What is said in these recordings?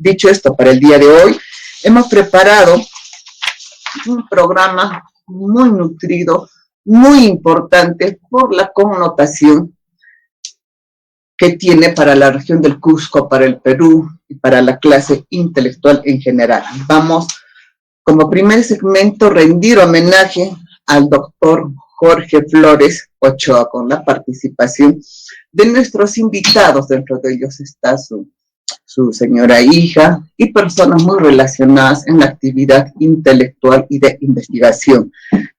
Dicho esto, para el día de hoy hemos preparado un programa muy nutrido, muy importante por la connotación que tiene para la región del Cusco, para el Perú y para la clase intelectual en general. Vamos, como primer segmento, rendir homenaje al doctor Jorge Flores Ochoa, con la participación de nuestros invitados. Dentro de ellos está su señora hija y personas muy relacionadas en la actividad intelectual y de investigación.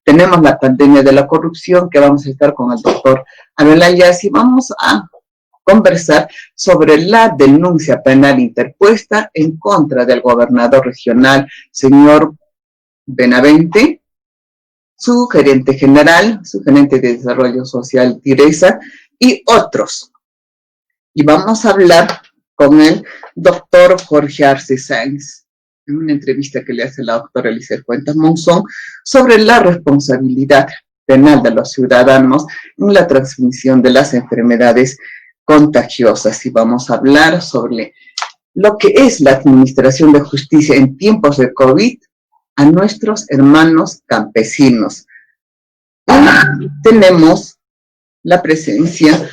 Tenemos la pandemia de la corrupción, que vamos a estar con el doctor Abel Ayaz, y vamos a conversar sobre la denuncia penal interpuesta en contra del gobernador regional, señor Benavente, su gerente general, su gerente de desarrollo social, Teresa, y otros. Y vamos a hablar con el doctor Jorge Arce Sáenz, en una entrevista que le hace la doctora Elisa Cuentas Monzón, sobre la responsabilidad penal de los ciudadanos en la transmisión de las enfermedades contagiosas. Y vamos a hablar sobre lo que es la administración de justicia en tiempos de COVID a nuestros hermanos campesinos. Y tenemos la presencia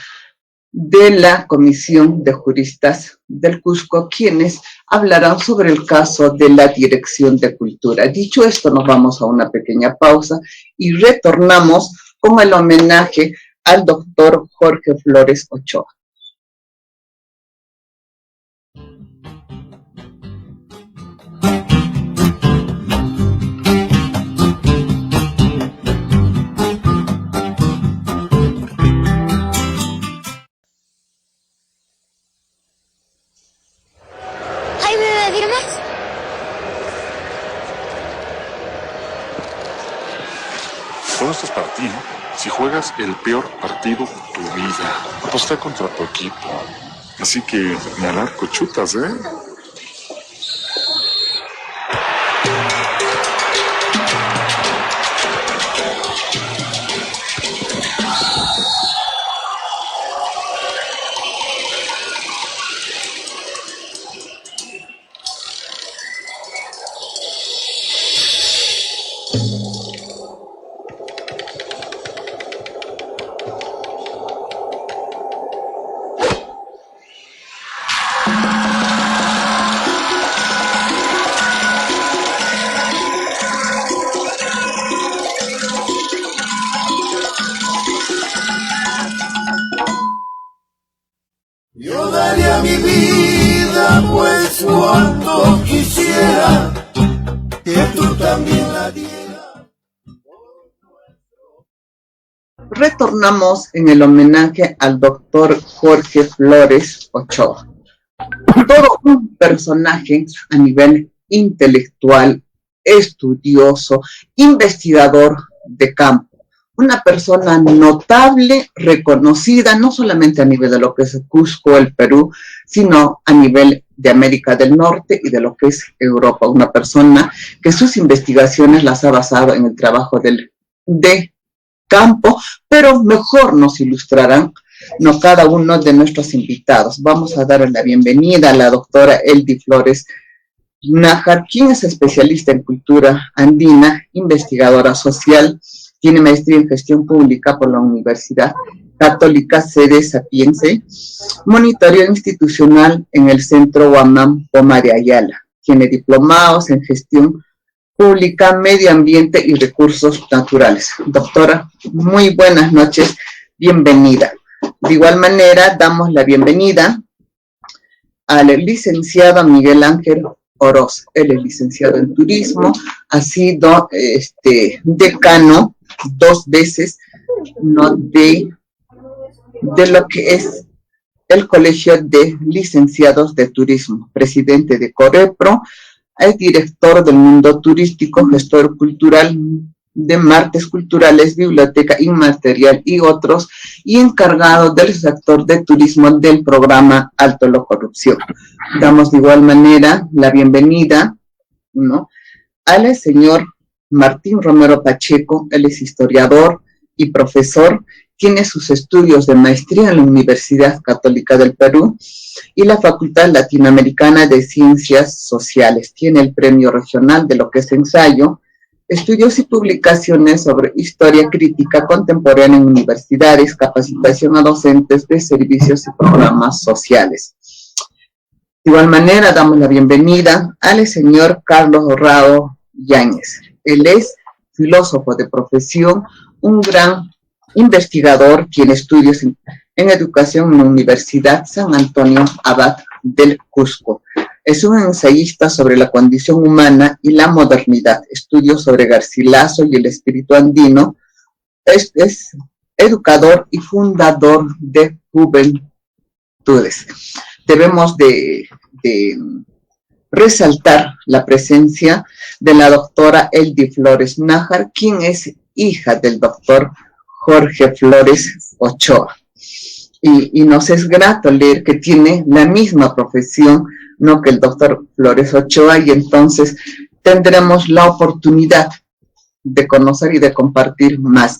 de la Comisión de Juristas del Cusco, quienes hablarán sobre el caso de la Dirección de Cultura. Dicho esto, nos vamos a una pequeña pausa y retornamos con el homenaje al doctor Jorge Flores Ochoa. Todo esto es para ti, ¿no? Si juegas el peor partido de tu vida, aposté contra tu equipo. Así que ni al arco chutas, ¿eh? Yo daría mi vida, pues cuando quisiera que tú también la dieras. Retornamos en el homenaje al doctor Jorge Flores Ochoa. Todo un personaje a nivel intelectual, estudioso, investigador de campo. Una persona notable, reconocida, no solamente a nivel de lo que es Cusco, el Perú, sino a nivel de América del Norte y de lo que es Europa. Una persona que sus investigaciones las ha basado en el trabajo de campo, pero mejor nos ilustrarán cada uno de nuestros invitados. Vamos a dar la bienvenida a la doctora Eldi Flores Nájar, quien es especialista en cultura andina, investigadora social, tiene maestría en gestión pública por la Universidad Católica Sede Sapiense, monitoreo institucional en el Centro Guamán Poma de Ayala, tiene diplomados en gestión pública, medio ambiente y recursos naturales. Doctora, muy buenas noches, bienvenida. De igual manera, damos la bienvenida al licenciado Miguel Ángel Oroz. Él es licenciado en turismo, ha sido decano 2 veces, ¿no?, de lo que es el Colegio de Licenciados de Turismo, presidente de Corepro, es director del Mundo Turístico, gestor cultural de Martes Culturales, Biblioteca Inmaterial y otros, y encargado del sector de turismo del programa Alto la Corrupción. Damos de igual manera la bienvenida, ¿no?, al señor Martín Romero Pacheco. Él es historiador y profesor, tiene sus estudios de maestría en la Universidad Católica del Perú y la Facultad Latinoamericana de Ciencias Sociales. Tiene el premio regional de lo que es ensayo, estudios y publicaciones sobre historia crítica contemporánea en universidades, capacitación a docentes de servicios y programas sociales. De igual manera, damos la bienvenida al señor Carlos Dorrado Yáñez. Él es filósofo de profesión, un gran investigador, quien estudia en educación en la Universidad San Antonio Abad del Cusco. Es un ensayista sobre la condición humana y la modernidad, estudios sobre Garcilaso y el espíritu andino. Es educador y fundador de Juventudes. Debemos de resaltar la presencia de la doctora Eldi Flores Nájar, quien es hija del doctor Jorge Flores Ochoa. Y nos es grato leer que tiene la misma profesión, no que el doctor Flores Ochoa, y entonces tendremos la oportunidad de conocer y de compartir más.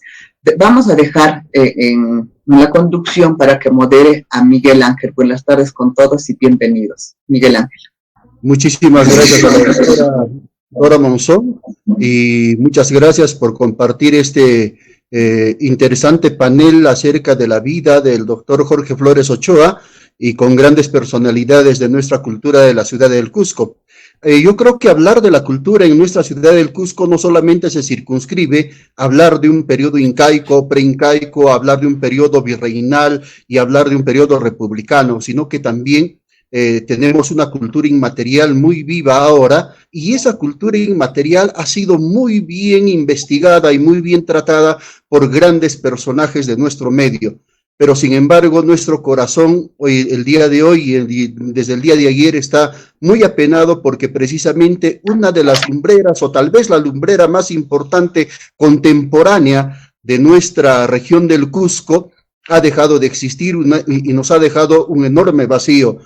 Vamos a dejar en la conducción para que modere a Miguel Ángel. Buenas tardes con todos y bienvenidos. Miguel Ángel. Muchísimas gracias a la doctora Dora Monzón y muchas gracias por compartir este interesante panel acerca de la vida del doctor Jorge Flores Ochoa y con grandes personalidades de nuestra cultura de la ciudad del Cusco. Yo creo que hablar de la cultura en nuestra ciudad del Cusco no solamente se circunscribe a hablar de un periodo incaico, preincaico, hablar de un periodo virreinal y hablar de un periodo republicano, sino que también tenemos una cultura inmaterial muy viva ahora, y esa cultura inmaterial ha sido muy bien investigada y muy bien tratada por grandes personajes de nuestro medio. Pero sin embargo, nuestro corazón hoy, el día de hoy y desde el día de ayer está muy apenado porque precisamente una de las lumbreras, o tal vez la lumbrera más importante contemporánea de nuestra región del Cusco, ha dejado de existir y nos ha dejado un enorme vacío.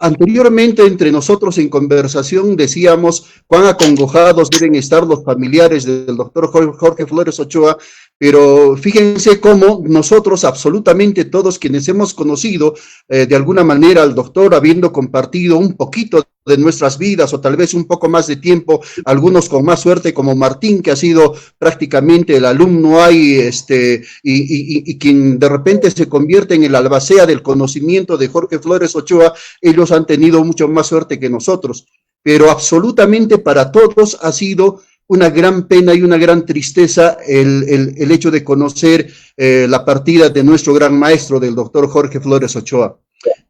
Anteriormente entre nosotros en conversación decíamos cuán acongojados deben estar los familiares del doctor Jorge Flores Ochoa, pero fíjense cómo nosotros, absolutamente todos quienes hemos conocido de alguna manera al doctor, habiendo compartido un poquito de nuestras vidas o tal vez un poco más de tiempo, algunos con más suerte como Martín, que ha sido prácticamente el alumno ahí, y quien de repente se convierte en el albacea del conocimiento de Jorge Flores Ochoa. Ellos han tenido mucho más suerte que nosotros, pero absolutamente para todos ha sido una gran pena y una gran tristeza el hecho de conocer la partida de nuestro gran maestro, del doctor Jorge Flores Ochoa.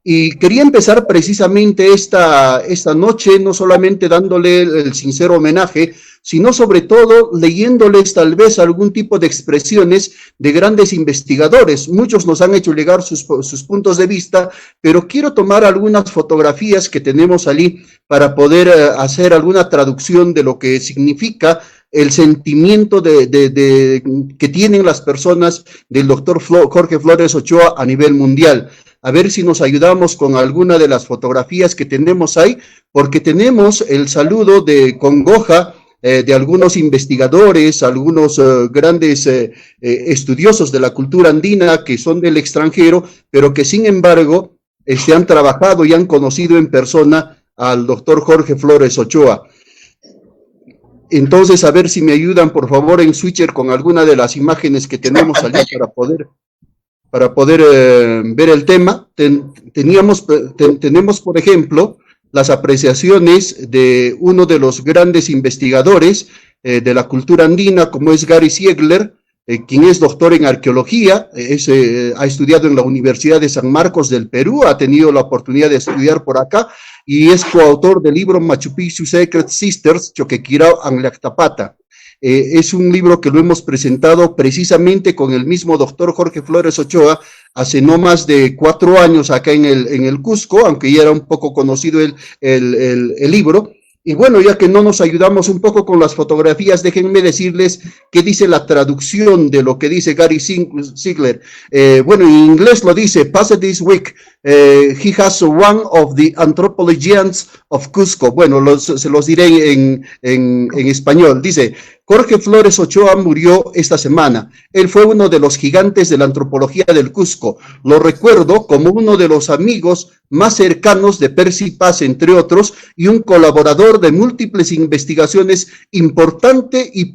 Y quería empezar precisamente esta noche, no solamente dándole el sincero homenaje, sino sobre todo leyéndoles tal vez algún tipo de expresiones de grandes investigadores. Muchos nos han hecho llegar sus puntos de vista, pero quiero tomar algunas fotografías que tenemos allí para poder hacer alguna traducción de lo que significa el sentimiento que tienen las personas del doctor Jorge Flores Ochoa a nivel mundial. A ver si nos ayudamos con alguna de las fotografías que tenemos ahí, porque tenemos el saludo de congoja de algunos investigadores, algunos grandes estudiosos de la cultura andina que son del extranjero, pero que sin embargo han trabajado y han conocido en persona al doctor Jorge Flores Ochoa. Entonces, a ver si me ayudan, por favor, en Switcher con alguna de las imágenes que tenemos allí para poder ver el tema. Tenemos, por ejemplo, las apreciaciones de uno de los grandes investigadores de la cultura andina, como es Gary Ziegler, quien es doctor en arqueología, ha estudiado en la Universidad de San Marcos del Perú, ha tenido la oportunidad de estudiar por acá, y es coautor del libro Machu Picchu Sacred Sisters, Choquequirao Anlactapata. Es un libro que lo hemos presentado precisamente con el mismo doctor Jorge Flores Ochoa hace no más de 4 años acá en el Cusco, aunque ya era un poco conocido el libro. Y bueno, ya que no nos ayudamos un poco con las fotografías, déjenme decirles qué dice la traducción de lo que dice Gary Ziegler. Bueno, en inglés lo dice: "Past this week, he has one of the anthropologians of Cusco." Bueno, se los diré en español. Dice: Jorge Flores Ochoa murió esta semana. Él fue uno de los gigantes de la antropología del Cusco. Lo recuerdo como uno de los amigos más cercanos de Percy Paz, entre otros, y un colaborador de múltiples investigaciones importante y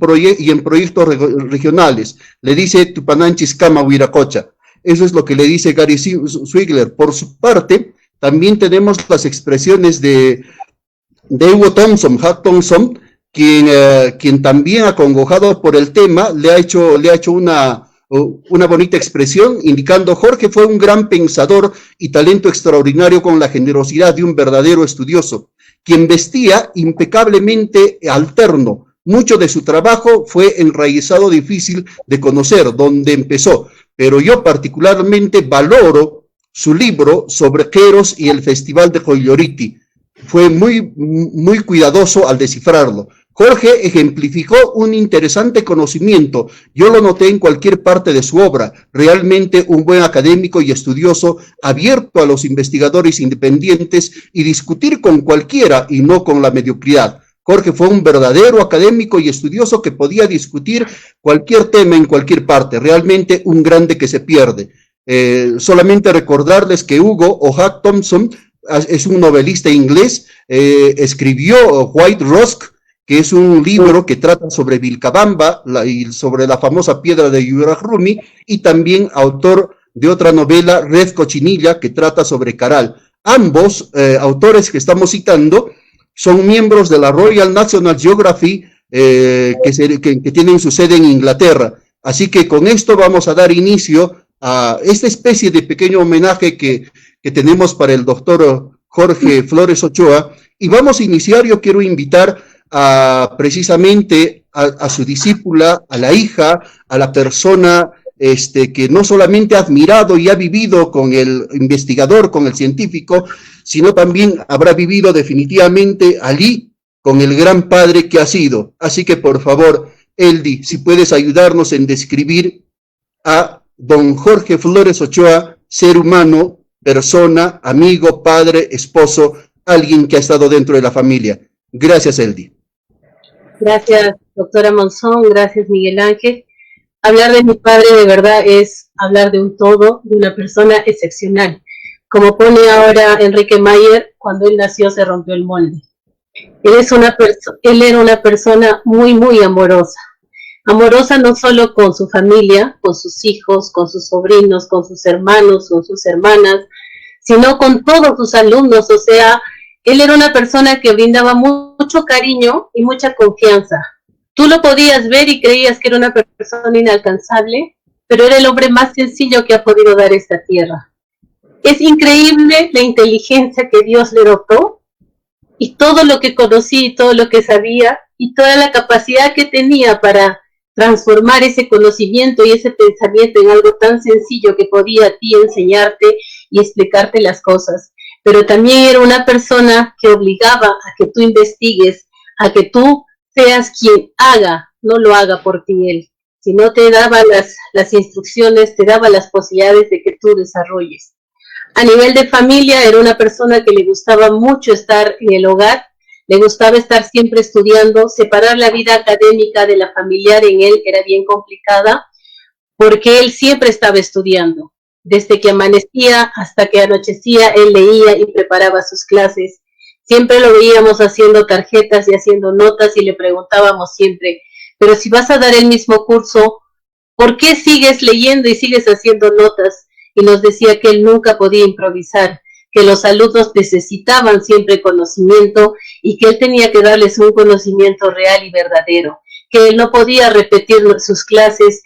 en proyectos regionales. Le dice Tupananchis Kama Huiracocha. Eso es lo que le dice Gary Swigler. Por su parte, también tenemos las expresiones de Hugo Thompson, Jack Thompson, quien también, acongojado por el tema, le ha hecho una bonita expresión, indicando: Jorge fue un gran pensador y talento extraordinario, con la generosidad de un verdadero estudioso, quien vestía impecablemente alterno. Mucho de su trabajo fue enraizado, difícil de conocer dónde empezó, pero yo particularmente valoro su libro sobre Queros y el Festival de Joyoriti. Fue muy cuidadoso al descifrarlo. Jorge ejemplificó un interesante conocimiento. Yo lo noté en cualquier parte de su obra. Realmente un buen académico y estudioso, abierto a los investigadores independientes y discutir con cualquiera y no con la mediocridad. Jorge fue un verdadero académico y estudioso que podía discutir cualquier tema en cualquier parte. Realmente un grande que se pierde. Solamente recordarles que Hugo o Jack Thompson es un novelista inglés, escribió White Rusk, que es un libro que trata sobre Vilcabamba y sobre la famosa piedra de Yurahrumi, y también autor de otra novela, Red Cochinilla, que trata sobre Caral. Ambos autores que estamos citando son miembros de la Royal National Geography, que tienen su sede en Inglaterra. Así que con esto vamos a dar inicio a esta especie de pequeño homenaje que tenemos para el doctor Jorge Flores Ochoa, y vamos a iniciar. Yo quiero invitar precisamente a su discípula, a la hija, a la persona que no solamente ha admirado y ha vivido con el investigador, con el científico, sino también habrá vivido definitivamente allí con el gran padre que ha sido. Así que, por favor, Eldi, si puedes ayudarnos en describir a don Jorge Flores Ochoa, ser humano, persona, amigo, padre, esposo, alguien que ha estado dentro de la familia. Gracias, Eldi. Gracias, doctora Monzón, gracias, Miguel Ángel. Hablar de mi padre de verdad es hablar de un todo, de una persona excepcional. Como pone ahora Enrique Mayer, cuando él nació se rompió el molde. Él era una persona muy amorosa. Amorosa no solo con su familia, con sus hijos, con sus sobrinos, con sus hermanos, con sus hermanas, sino con todos sus alumnos. O sea, él era una persona que brindaba mucho cariño y mucha confianza. Tú lo podías ver y creías que era una persona inalcanzable, pero era el hombre más sencillo que ha podido dar esta tierra. Es increíble la inteligencia que Dios le dotó, y todo lo que conocí, todo lo que sabía, y toda la capacidad que tenía para transformar ese conocimiento y ese pensamiento en algo tan sencillo que podía a ti enseñarte y explicarte las cosas. Pero también era una persona que obligaba a que tú investigues, a que tú seas quien haga, no lo haga por ti él, sino te daba las instrucciones, te daba las posibilidades de que tú desarrolles. A nivel de familia, era una persona que le gustaba mucho estar en el hogar, le gustaba estar siempre estudiando. Separar la vida académica de la familiar en él era bien complicada, porque él siempre estaba estudiando. Desde que amanecía hasta que anochecía, él leía y preparaba sus clases. Siempre lo veíamos haciendo tarjetas y haciendo notas, y le preguntábamos siempre: pero si vas a dar el mismo curso, ¿por qué sigues leyendo y sigues haciendo notas? Y nos decía que él nunca podía improvisar, que los alumnos necesitaban siempre conocimiento y que él tenía que darles un conocimiento real y verdadero, que él no podía repetir sus clases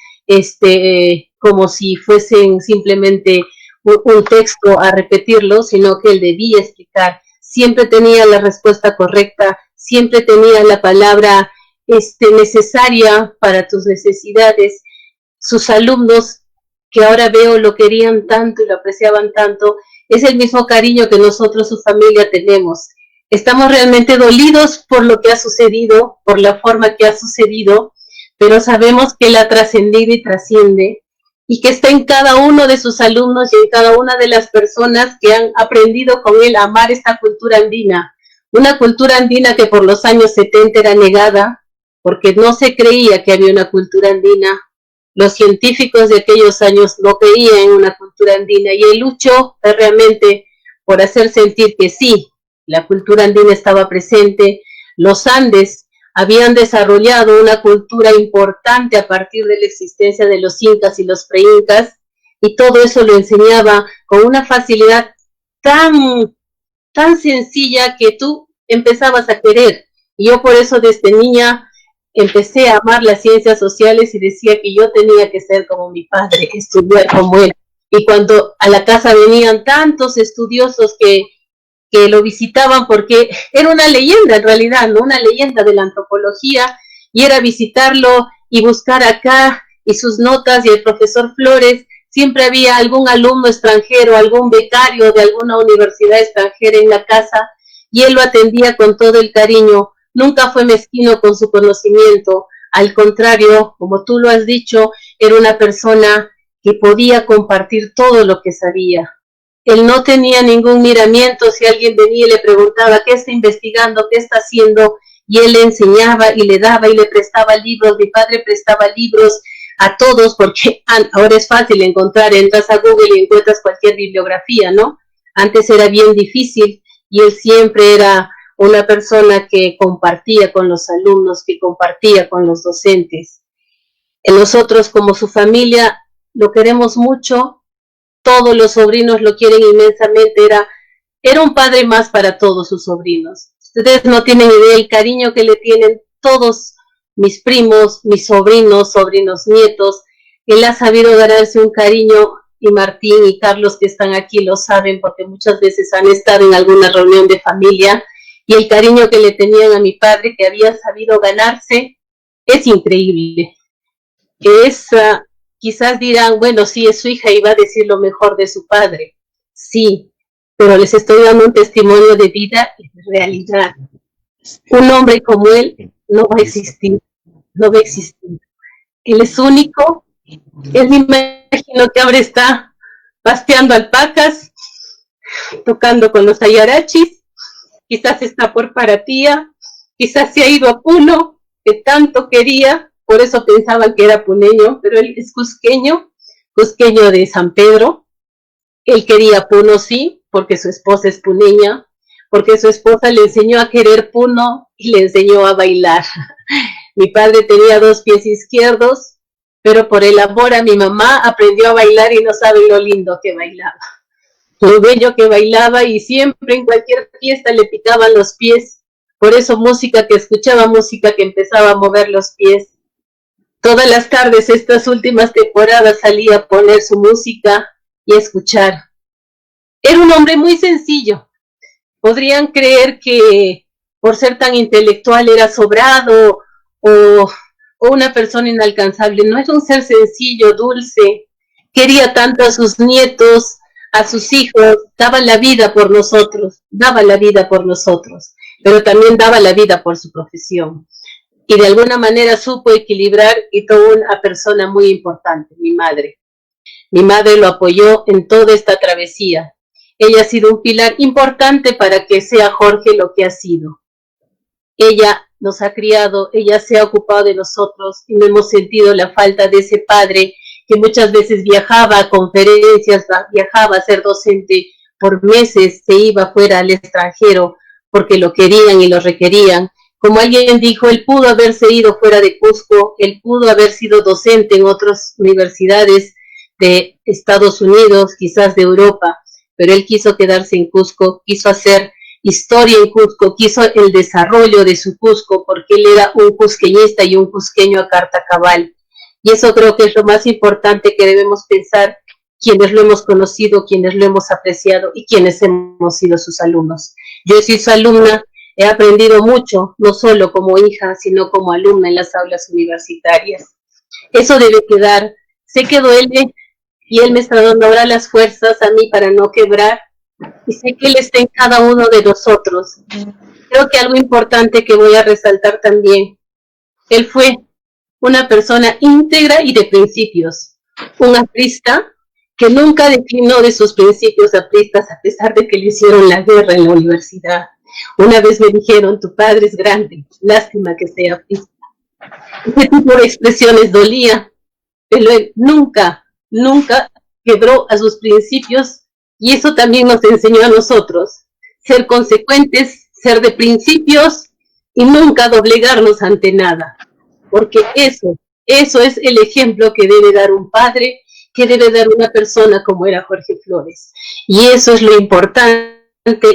como si fuesen simplemente un texto a repetirlo, sino que él debía explicar. Siempre tenía la respuesta correcta, siempre tenía la palabra necesaria para tus necesidades. Sus alumnos, que ahora veo, lo querían tanto y lo apreciaban tanto. Es el mismo cariño que nosotros, su familia, tenemos. Estamos realmente dolidos por lo que ha sucedido, por la forma que ha sucedido, pero sabemos que él ha trascendido y trasciende, y que está en cada uno de sus alumnos y en cada una de las personas que han aprendido con él a amar esta cultura andina. Una cultura andina que por los años 70 era negada, porque no se creía que había una cultura andina. Los científicos de aquellos años no creían en una cultura andina y él luchó realmente por hacer sentir que sí, la cultura andina estaba presente. Los Andes habían desarrollado una cultura importante a partir de la existencia de los incas y los preincas, y todo eso lo enseñaba con una facilidad tan sencilla que tú empezabas a querer. Y yo por eso desde niña empecé a amar las ciencias sociales y decía que yo tenía que ser como mi padre, estudiar como él. Y cuando a la casa venían tantos estudiosos que lo visitaban, porque era una leyenda en realidad, ¿no? Una leyenda de la antropología, y era visitarlo y buscar acá y sus notas, y el profesor Flores, siempre había algún alumno extranjero, algún becario de alguna universidad extranjera en la casa, y él lo atendía con todo el cariño. Nunca fue mezquino con su conocimiento, al contrario, como tú lo has dicho, era una persona que podía compartir todo lo que sabía. Él no tenía ningún miramiento si alguien venía y le preguntaba qué está investigando, qué está haciendo, y él le enseñaba y le daba y le prestaba libros. Mi padre prestaba libros a todos porque ahora es fácil encontrar, entras a Google y encuentras cualquier bibliografía, ¿no? Antes era bien difícil y él siempre era una persona que compartía con los alumnos, que compartía con los docentes. Nosotros como su familia lo queremos mucho, todos los sobrinos lo quieren inmensamente, era un padre más para todos sus sobrinos. Ustedes no tienen idea el cariño que le tienen todos mis primos, mis sobrinos, sobrinos nietos. Él ha sabido ganarse un cariño, y Martín y Carlos que están aquí lo saben porque muchas veces han estado en alguna reunión de familia, y el cariño que le tenían a mi padre, que había sabido ganarse, es increíble. Quizás dirán, bueno, sí, es su hija y va a decir lo mejor de su padre. Sí, pero les estoy dando un testimonio de vida y de realidad. Un hombre como él no va a existir, no va a existir. Él es único. Él me imagino que ahora está pasteando alpacas, tocando con los ayarachis, quizás está por Paratía, quizás se ha ido a Puno, que tanto quería. Por eso pensaban que era puneño, pero él es cusqueño de San Pedro. Él quería Puno, sí, porque su esposa es puneña, porque su esposa le enseñó a querer Puno y le enseñó a bailar. Mi padre tenía 2 pies izquierdos, pero por el amor a mi mamá aprendió a bailar y no saben lo lindo que bailaba. Lo bello que bailaba, y siempre en cualquier fiesta le picaban los pies. Por eso música que escuchaba, música que empezaba a mover los pies. Todas las tardes, estas últimas temporadas, salía a poner su música y a escuchar. Era un hombre muy sencillo. Podrían creer que por ser tan intelectual era sobrado o una persona inalcanzable. No, es un ser sencillo, dulce. Quería tanto a sus nietos, a sus hijos, daba la vida por nosotros, pero también daba la vida por su profesión. Y de alguna manera supo equilibrar, y tuvo una persona muy importante, mi madre. Mi madre lo apoyó en toda esta travesía. Ella ha sido un pilar importante para que sea Jorge lo que ha sido. Ella nos ha criado, ella se ha ocupado de nosotros, y no hemos sentido la falta de ese padre que muchas veces viajaba a conferencias, viajaba a ser docente por meses, se iba fuera al extranjero porque lo querían y lo requerían. Como alguien dijo, él pudo haberse ido fuera de Cusco, él pudo haber sido docente en otras universidades de Estados Unidos, quizás de Europa, pero él quiso quedarse en Cusco, quiso hacer historia en Cusco, quiso el desarrollo de su Cusco, porque él era un cusqueñista y un cusqueño a carta cabal. Y eso creo que es lo más importante que debemos pensar quienes lo hemos conocido, quienes lo hemos apreciado y quienes hemos sido sus alumnos. Yo soy su alumna, he aprendido mucho, no solo como hija, sino como alumna en las aulas universitarias. Eso debe quedar. Sé que duele y él me está dando ahora las fuerzas a mí para no quebrar, y sé que él está en cada uno de nosotros. Creo que algo importante que voy a resaltar también, él fue una persona íntegra y de principios, un aprista que nunca declinó de sus principios apristas a pesar de que le hicieron la guerra en la universidad. Una vez me dijeron, tu padre es grande, lástima que sea aprista. Ese tipo de expresiones dolía, pero él nunca, nunca quebró a sus principios, y eso también nos enseñó a nosotros, ser consecuentes, ser de principios y nunca doblegarnos ante nada, porque eso es el ejemplo que debe dar un padre, que debe dar una persona como era Jorge Flores. Y eso es lo importante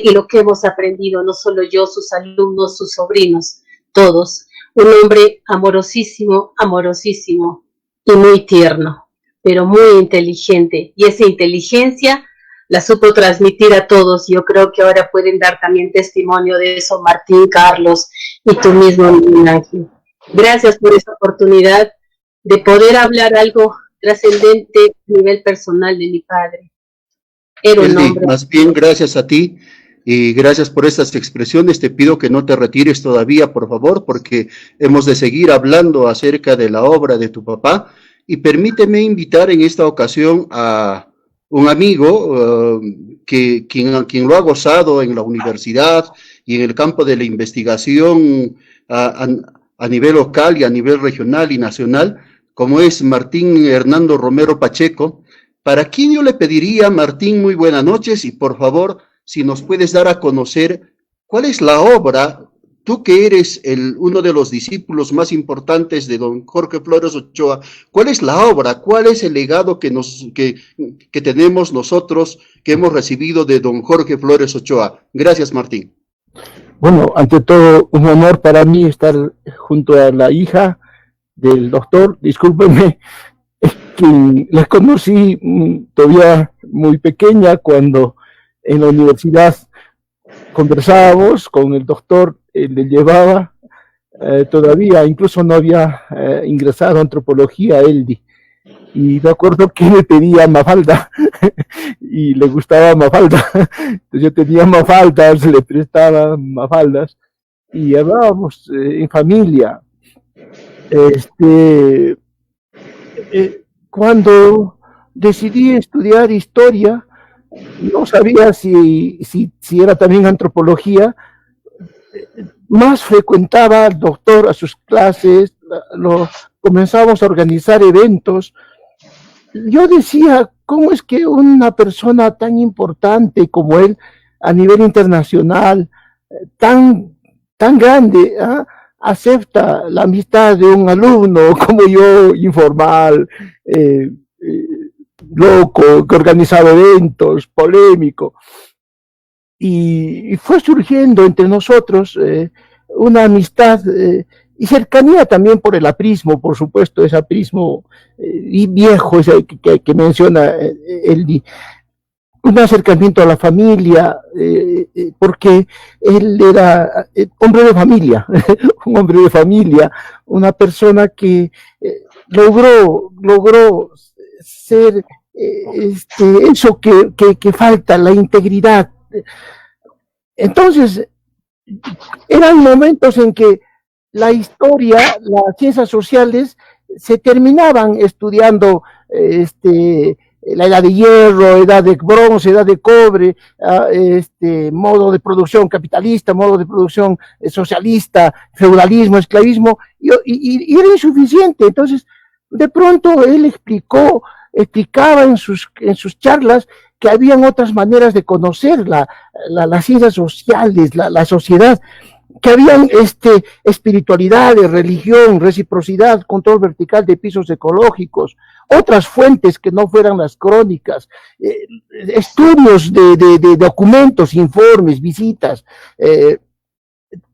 y lo que hemos aprendido, no solo yo, sus alumnos, sus sobrinos, todos. Un hombre amorosísimo, amorosísimo y muy tierno, pero muy inteligente. Y esa inteligencia la supo transmitir a todos. Yo creo que ahora pueden dar también testimonio de eso Martín, Carlos y tú mismo, Miguel Ángel. Gracias por esta oportunidad de poder hablar algo trascendente a nivel personal de mi padre. Era un hombre. Más bien, gracias a ti y gracias por estas expresiones. Te pido que no te retires todavía, por favor, porque hemos de seguir hablando acerca de la obra de tu papá. Y permíteme invitar en esta ocasión a un amigo quien lo ha gozado en la universidad y en el campo de la investigación a nivel local y a nivel regional y nacional, como es Martín Hernando Romero Pacheco, para quien yo le pediría, Martín, muy buenas noches, y por favor, si nos puedes dar a conocer cuál es la obra, tú que eres uno de los discípulos más importantes de don Jorge Flores Ochoa, ¿cuál es la obra, cuál es el legado que tenemos nosotros, que hemos recibido de don Jorge Flores Ochoa? Gracias, Martín. Bueno, ante todo, un honor para mí estar junto a la hija del doctor, discúlpenme, que la conocí todavía muy pequeña cuando en la universidad conversábamos con el doctor, le llevaba todavía, incluso no había ingresado a antropología, él, y me acuerdo que me pedía Mafalda y le gustaba Mafalda, entonces yo tenía Mafaldas, le prestaba Mafaldas y hablábamos en familia. Cuando decidí estudiar historia, no sabía si era también antropología, más frecuentaba al doctor a sus clases, comenzamos a organizar eventos. Yo decía, ¿cómo es que una persona tan importante como él, a nivel internacional, tan grande, acepta la amistad de un alumno como yo, informal, loco, que organizaba eventos, polémico? Y fue surgiendo entre nosotros una amistad y cercanía también por el aprismo, por supuesto, ese aprismo y viejo ese que menciona él, un acercamiento a la familia, porque él era hombre de familia, un hombre de familia, una persona que logró ser eso que falta, la integridad. Entonces, eran momentos en que la historia, las ciencias sociales se terminaban estudiando la edad de hierro, edad de bronce, edad de cobre, modo de producción capitalista, modo de producción socialista, feudalismo, esclavismo, y era insuficiente. Entonces, de pronto él explicaba en sus charlas que habían otras maneras de conocer las ciencias sociales, la sociedad, que habían espiritualidades, religión, reciprocidad, control vertical de pisos ecológicos, otras fuentes que no fueran las crónicas, estudios de documentos, informes, visitas,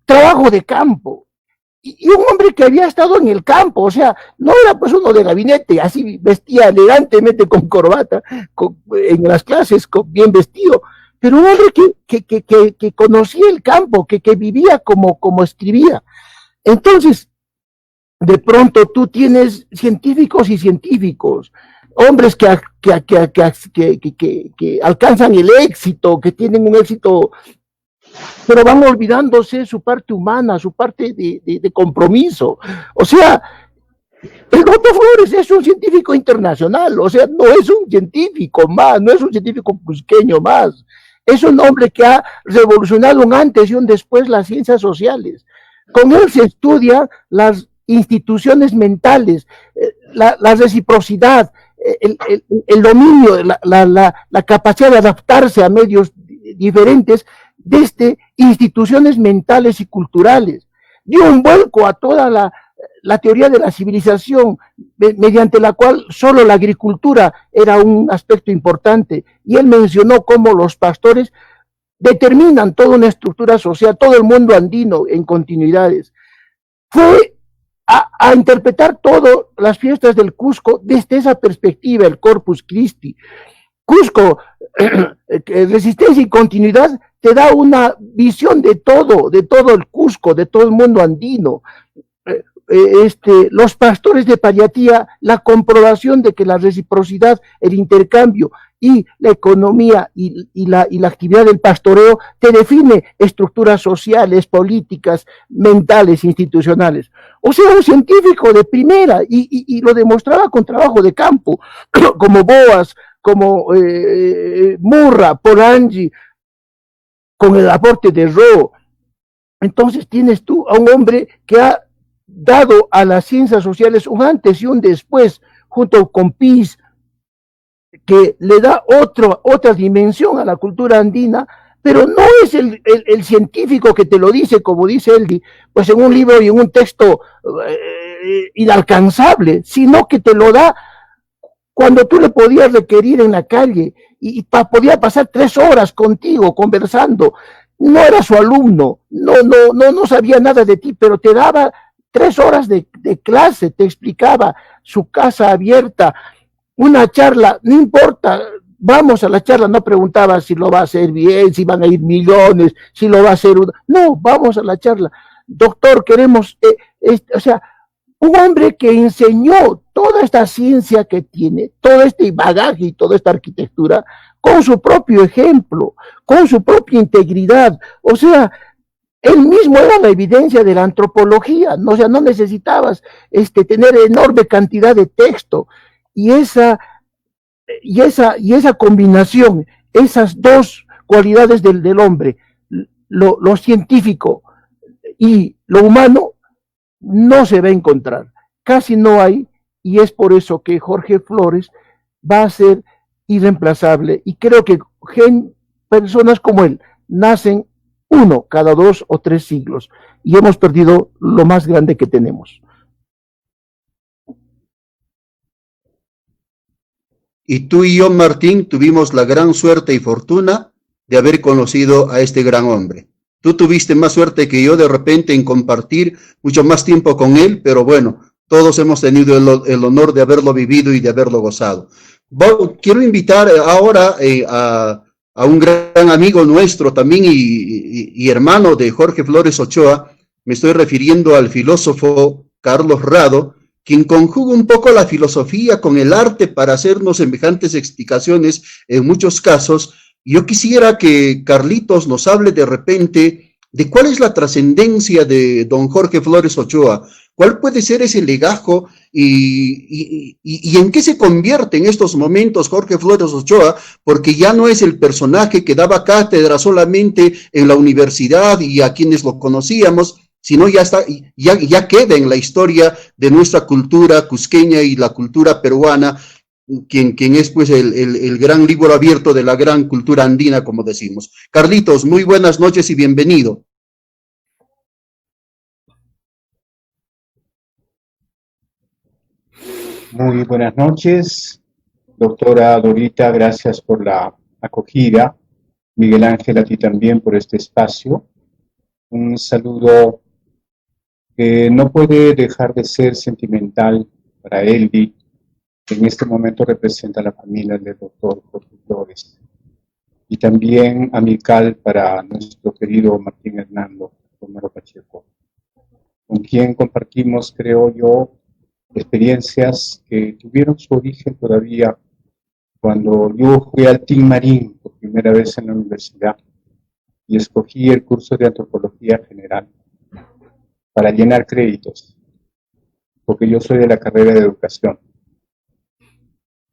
trabajo de campo. Y un hombre que había estado en el campo, o sea, no era pues uno de gabinete, así vestía elegantemente con corbata, en las clases, bien vestido, pero un hombre que conocía el campo, que vivía como escribía. Entonces, de pronto tú tienes científicos y científicos, hombres que alcanzan el éxito, que tienen un éxito, pero van olvidándose su parte humana, su parte de compromiso. O sea, el doctor Flores es un científico internacional, o sea, no es un científico más, no es un científico cusqueño más, es un hombre que ha revolucionado un antes y un después las ciencias sociales. Con él se estudia las instituciones mentales, la reciprocidad, el dominio, la capacidad de adaptarse a medios diferentes desde instituciones mentales y culturales. Dio un vuelco a toda la teoría de la civilización, mediante la cual solo la agricultura era un aspecto importante, y él mencionó cómo los pastores determinan toda una estructura social, todo el mundo andino en continuidades. Fue a interpretar todas las fiestas del Cusco desde esa perspectiva, el Corpus Christi. Cusco, resistencia y continuidad, te da una visión de todo el Cusco, de todo el mundo andino. Los pastores de Pariatía, la comprobación de que la reciprocidad, el intercambio y la economía y la actividad del pastoreo te define estructuras sociales, políticas, mentales, institucionales. O sea, un científico de primera, y lo demostraba con trabajo de campo, como Boas, como Murra, Polanyi, con el aporte de Roe. Entonces tienes tú a un hombre que ha dado a las ciencias sociales un antes y un después, junto con Piz, que le da otra dimensión a la cultura andina, pero no es el científico que te lo dice, como dice él, pues en un libro y en un texto inalcanzable, sino que te lo da cuando tú le podías requerir en la calle, y podía pasar 3 horas contigo conversando. No era su alumno, no sabía nada de ti, pero te daba 3 horas de clase, te explicaba, su casa abierta, una charla, no importa, vamos a la charla, no preguntaba si lo va a hacer bien, si van a ir millones, si lo va a hacer, no, vamos a la charla. Doctor, queremos, o sea, un hombre que enseñó toda esta ciencia que tiene, todo este bagaje y toda esta arquitectura, con su propio ejemplo, con su propia integridad. O sea, él mismo era la evidencia de la antropología, ¿no? O sea, no necesitabas tener enorme cantidad de texto, y esa combinación, esas dos cualidades del hombre, lo científico y lo humano, no se va a encontrar, casi no hay, y es por eso que Jorge Flores va a ser irreemplazable, y creo que personas como él nacen uno cada 2 o 3 siglos, y hemos perdido lo más grande que tenemos. Y tú y yo, Martín, tuvimos la gran suerte y fortuna de haber conocido a este gran hombre. Tú tuviste más suerte que yo de repente en compartir mucho más tiempo con él, pero bueno, todos hemos tenido el honor de haberlo vivido y de haberlo gozado. Quiero invitar ahora a un gran amigo nuestro también y hermano de Jorge Flores Ochoa. Me estoy refiriendo al filósofo Carlos Rado, quien conjuga un poco la filosofía con el arte para hacernos semejantes explicaciones en muchos casos. Yo quisiera que Carlitos nos hable de repente de cuál es la trascendencia de don Jorge Flores Ochoa, cuál puede ser ese legajo y en qué se convierte en estos momentos Jorge Flores Ochoa, porque ya no es el personaje que daba cátedra solamente en la universidad y a quienes lo conocíamos, sino ya queda en la historia de nuestra cultura cusqueña y la cultura peruana, quien es pues el gran libro abierto de la gran cultura andina, como decimos. Carlitos, muy buenas noches y bienvenido. Muy buenas noches, doctora Dorita, gracias por la acogida. Miguel Ángel, a ti también por este espacio. Un saludo que no puede dejar de ser sentimental para Eldi, que en este momento representa a la familia del doctor Jorge Flores, y también amical para nuestro querido Martín Hernando Romero Pacheco, con quien compartimos, creo yo, experiencias que tuvieron su origen todavía cuando yo fui al Tin Marín por primera vez en la universidad y escogí el curso de Antropología General para llenar créditos, porque yo soy de la carrera de Educación.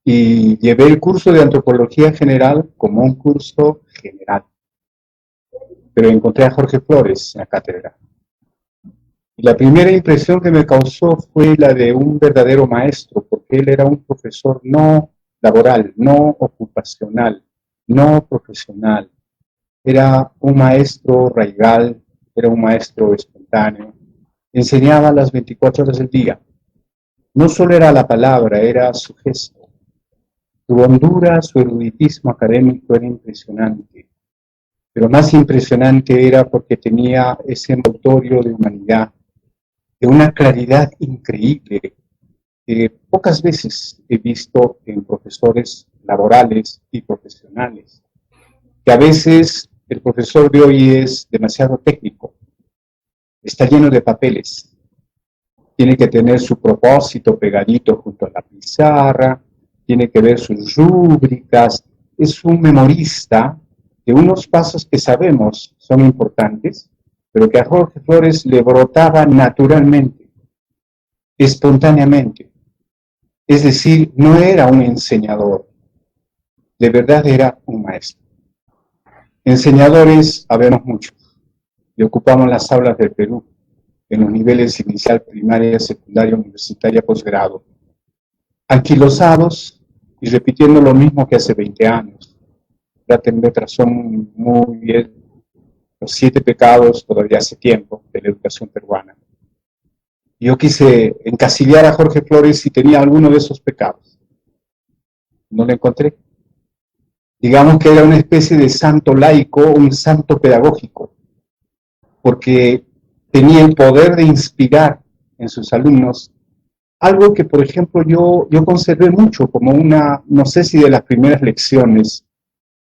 Y llevé el curso de Antropología General como un curso general. Pero encontré a Jorge Flores en la cátedra. Y la primera impresión que me causó fue la de un verdadero maestro, porque él era un profesor no laboral, no ocupacional, no profesional. Era un maestro raigal, era un maestro espontáneo. Enseñaba las 24 horas del día. No solo era la palabra, era su gesto. Su hondura, su eruditismo académico era impresionante. Pero más impresionante era porque tenía ese envoltorio de humanidad, de una claridad increíble que pocas veces he visto en profesores laborales y profesionales. Que a veces el profesor de hoy es demasiado técnico, está lleno de papeles, tiene que tener su propósito pegadito junto a la pizarra, tiene que ver sus rúbricas, es un memorista de unos pasos que sabemos son importantes, pero que a Jorge Flores le brotaba naturalmente, espontáneamente. Es decir, no era un enseñador, de verdad era un maestro. Enseñadores habemos muchos, y ocupamos las aulas del Perú, en los niveles inicial, primaria, secundaria, universitaria, posgrado, anquilosados y repitiendo lo mismo que hace 20 años. La razón muy bien, los 7 pecados todavía hace tiempo de la educación peruana. Yo quise encasillar a Jorge Flores si tenía alguno de esos pecados. No lo encontré. Digamos que era una especie de santo laico, un santo pedagógico, porque tenía el poder de inspirar en sus alumnos algo que, por ejemplo, yo conservé mucho como una, no sé si de las primeras lecciones,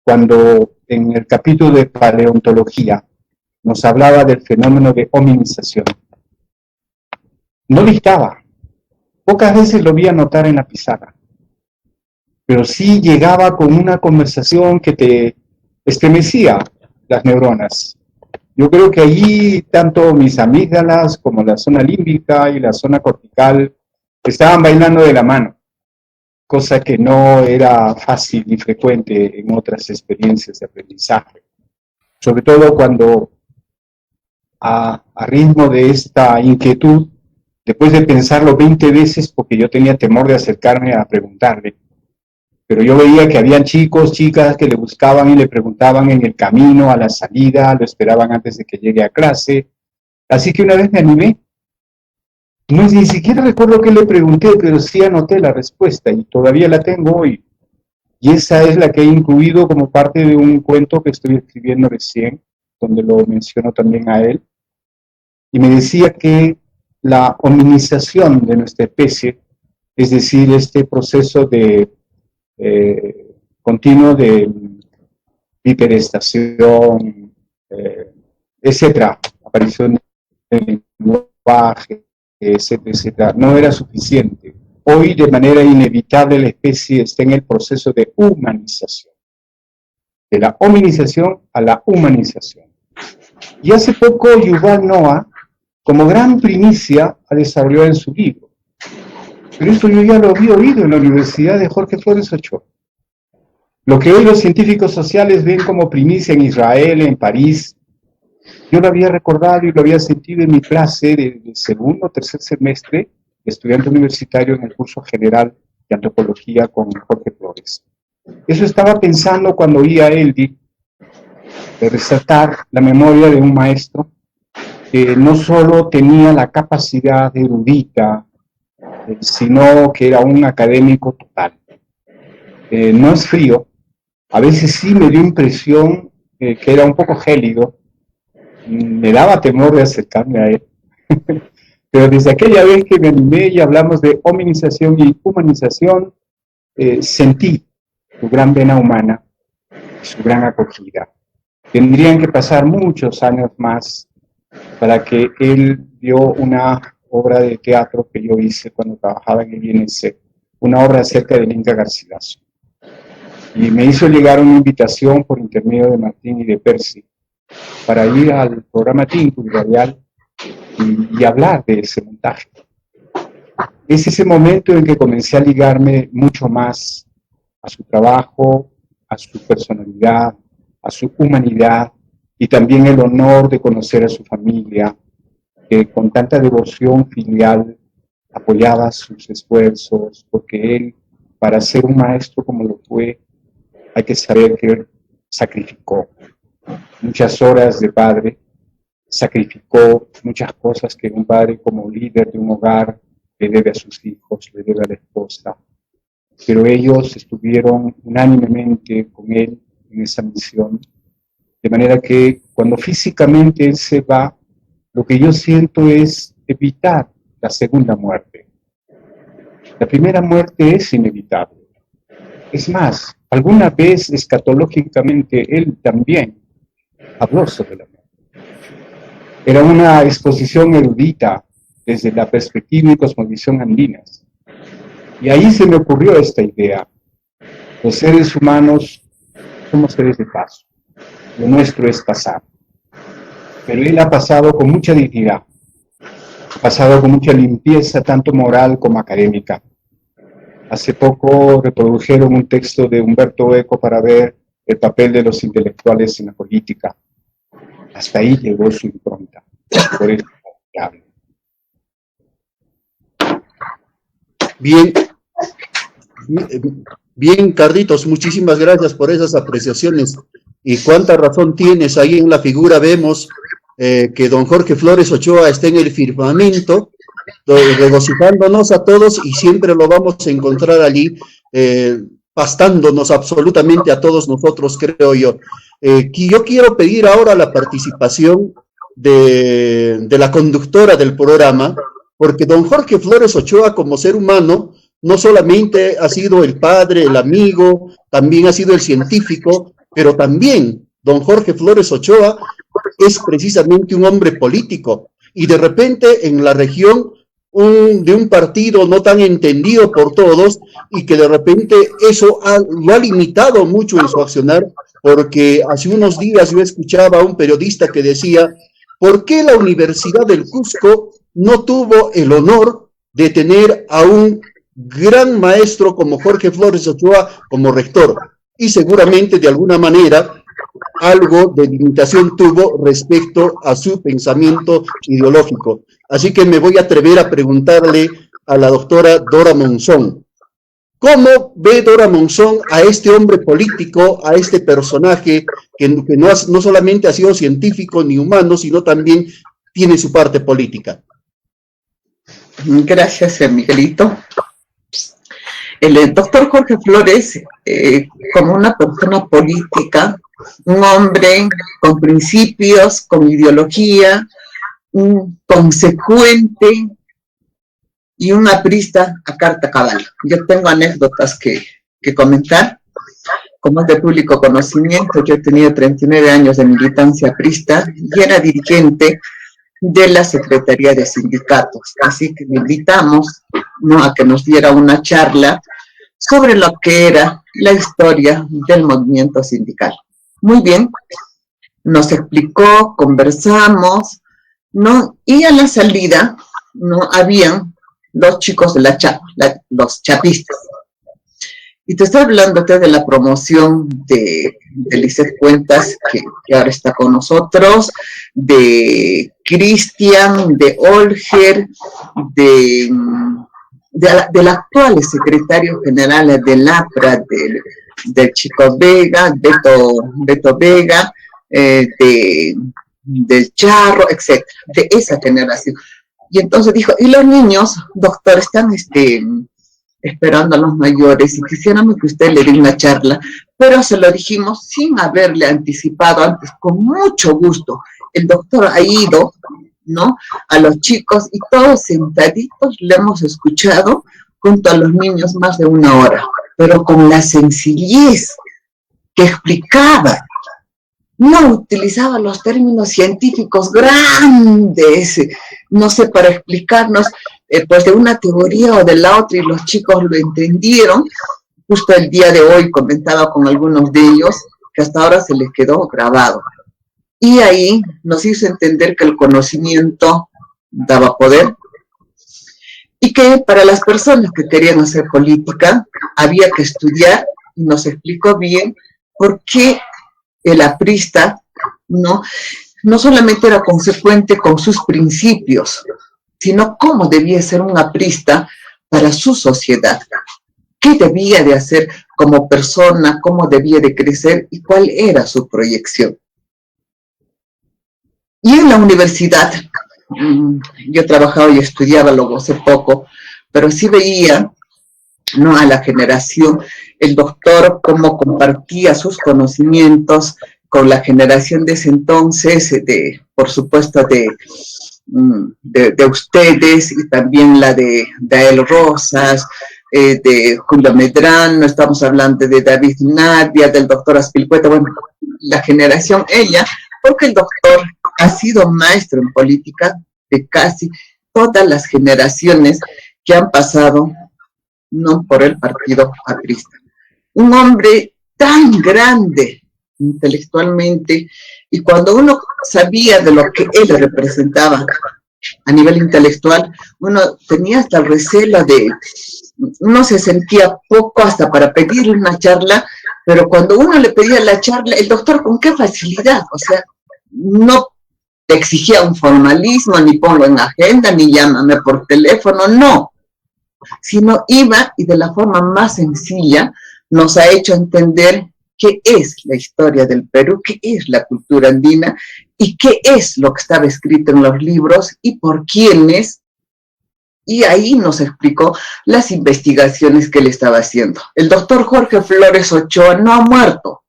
cuando en el capítulo de paleontología nos hablaba del fenómeno de hominización. No dictaba, pocas veces lo vi anotar en la pizarra, pero sí llegaba con una conversación que te estremecía las neuronas. Yo creo que allí tanto mis amígdalas como la zona límbica y la zona cortical estaban bailando de la mano, cosa que no era fácil ni frecuente en otras experiencias de aprendizaje. Sobre todo cuando a ritmo de esta inquietud, después de pensarlo 20 veces, porque yo tenía temor de acercarme a preguntarle, pero yo veía que habían chicos, chicas que le buscaban y le preguntaban en el camino, a la salida, lo esperaban antes de que llegue a clase. Así que una vez me animé. No, ni siquiera recuerdo qué le pregunté, pero sí anoté la respuesta y todavía la tengo hoy. Y esa es la que he incluido como parte de un cuento que estoy escribiendo recién, donde lo menciono también a él. Y me decía que la hominización de nuestra especie, es decir, este proceso de continuo de hiperestación, etcétera, aparición del lenguaje, etcétera, etcétera, no era suficiente. Hoy, de manera inevitable, la especie está en el proceso de humanización, de la hominización a la humanización. Y hace poco Yuval Noah, como gran primicia, ha desarrollado en su libro. Pero esto yo ya lo había oído en la Universidad de Jorge Flores Ochoa. Lo que hoy los científicos sociales ven como primicia en Israel, en París, yo lo había recordado y lo había sentido en mi clase de segundo o tercer semestre, estudiante universitario en el curso general de antropología con Jorge Flores. Eso estaba pensando cuando oí a Eldi de resaltar la memoria de un maestro que no solo tenía la capacidad erudita, sino que era un académico total. No es frío, a veces sí me dio impresión que era un poco gélido, me daba temor de acercarme a él, pero desde aquella vez que me animé y hablamos de hominización y humanización, sentí su gran vena humana, su gran acogida. Tendrían que pasar muchos años más para que él dio una obra de teatro que yo hice cuando trabajaba en el INC, una obra acerca del Inca Garcilaso. Y me hizo llegar una invitación por intermedio de Martín y de Percy para ir al programa Tinku Radial y hablar de ese montaje. Es ese momento en que comencé a ligarme mucho más a su trabajo, a su personalidad, a su humanidad, y también el honor de conocer a su familia, que con tanta devoción filial apoyaba sus esfuerzos, porque él, para ser un maestro como lo fue, hay que saber que él sacrificó muchas horas de padre, sacrificó muchas cosas que un padre como líder de un hogar le debe a sus hijos, le debe a la esposa, pero ellos estuvieron unánimemente con él en esa misión, de manera que cuando físicamente él se va, lo que yo siento es evitar la segunda muerte. La primera muerte es inevitable. Es más, alguna vez escatológicamente él también habló sobre la muerte. Era una exposición erudita desde la perspectiva y cosmovisión andinas. Y ahí se me ocurrió esta idea. Los seres humanos somos seres de paso. Lo nuestro es pasar. Pero él ha pasado con mucha dignidad. Ha pasado con mucha limpieza, tanto moral como académica. Hace poco reprodujeron un texto de Humberto Eco para ver el papel de los intelectuales en la política. Hasta ahí llegó su impronta. Por eso hablo. Bien, Carlitos, muchísimas gracias por esas apreciaciones. Y cuánta razón tienes, ahí en la figura vemos que don Jorge Flores Ochoa está en el firmamento, regocijándonos a todos, y siempre lo vamos a encontrar allí, pastándonos absolutamente a todos nosotros, creo yo. Yo quiero pedir ahora la participación de la conductora del programa, porque don Jorge Flores Ochoa, como ser humano, no solamente ha sido el padre, el amigo, también ha sido el científico, pero también don Jorge Flores Ochoa es precisamente un hombre político, y de repente en la región de un partido no tan entendido por todos, y que de repente eso lo ha limitado mucho en su accionar, porque hace unos días yo escuchaba a un periodista que decía, ¿por qué la Universidad del Cusco no tuvo el honor de tener a un gran maestro como Jorge Flores Ochoa como rector? Y seguramente de alguna manera algo de limitación tuvo respecto a su pensamiento ideológico. Así que me voy a atrever a preguntarle a la doctora Dora Monzón, ¿cómo ve Dora Monzón a este hombre político, a este personaje que no solamente ha sido científico ni humano, sino también tiene su parte política? Gracias, Miguelito. El doctor Jorge Flores, como una persona política, un hombre con principios, con ideología, consecuente y un aprista a carta cabal. Yo tengo anécdotas que comentar. Como es de público conocimiento, yo he tenido 39 años de militancia aprista y era dirigente de la Secretaría de Sindicatos. Así que le invitamos, ¿no?, a que nos diera una charla sobre lo que era la historia del movimiento sindical. Muy bien, nos explicó, conversamos, ¿no? Y a la salida, ¿no?, habían dos chicos de los chapistas. Y te estoy hablando de la promoción de Lizeth Cuentas, que ahora está con nosotros, de Cristian, de Olger, del actual secretario general del APRA, del Chico Vega, Beto Vega, del Charro, etc., de esa generación. Y entonces dijo, y los niños, doctor, están esperando a los mayores, y quisiéramos que usted le dé una charla, pero se lo dijimos sin haberle anticipado antes, con mucho gusto. El doctor ha ido, ¿no?, a los chicos, y todos sentaditos le hemos escuchado junto a los niños más de 1 hora, pero con la sencillez que explicaba. No utilizaba los términos científicos grandes, no sé, para explicarnos pues de una teoría o de la otra, y los chicos lo entendieron. Justo el día de hoy comentaba con algunos de ellos que hasta ahora se les quedó grabado. Y ahí nos hizo entender que el conocimiento daba poder, y que para las personas que querían hacer política había que estudiar, y nos explicó bien por qué el aprista, ¿no?, no solamente era consecuente con sus principios, sino cómo debía ser un aprista para su sociedad. ¿Qué debía de hacer como persona? ¿Cómo debía de crecer? ¿Y cuál era su proyección? Y en la universidad, yo trabajaba y estudiaba luego hace poco, pero sí veía, ¿no?, a la generación, el doctor cómo compartía sus conocimientos con la generación de ese entonces, por supuesto, de ustedes y también la de Dael Rosas, de Julio Medrano, estamos hablando de David Nadia, del doctor Aspilcueta, bueno, la generación ella, porque el doctor ha sido maestro en política de casi todas las generaciones que han pasado, no por el partido aprista. Un hombre tan grande intelectualmente, y cuando uno sabía de lo que él representaba a nivel intelectual, uno tenía hasta el recelo de, uno se sentía poco hasta para pedirle una charla, pero cuando uno le pedía la charla, el doctor con qué facilidad, o sea, no te exigía un formalismo, ni ponlo en agenda, ni llámame por teléfono, no, sino iba y de la forma más sencilla nos ha hecho entender qué es la historia del Perú, qué es la cultura andina y qué es lo que estaba escrito en los libros y por quiénes. Y ahí nos explicó las investigaciones que él estaba haciendo. El doctor Jorge Flores Ochoa no ha muerto.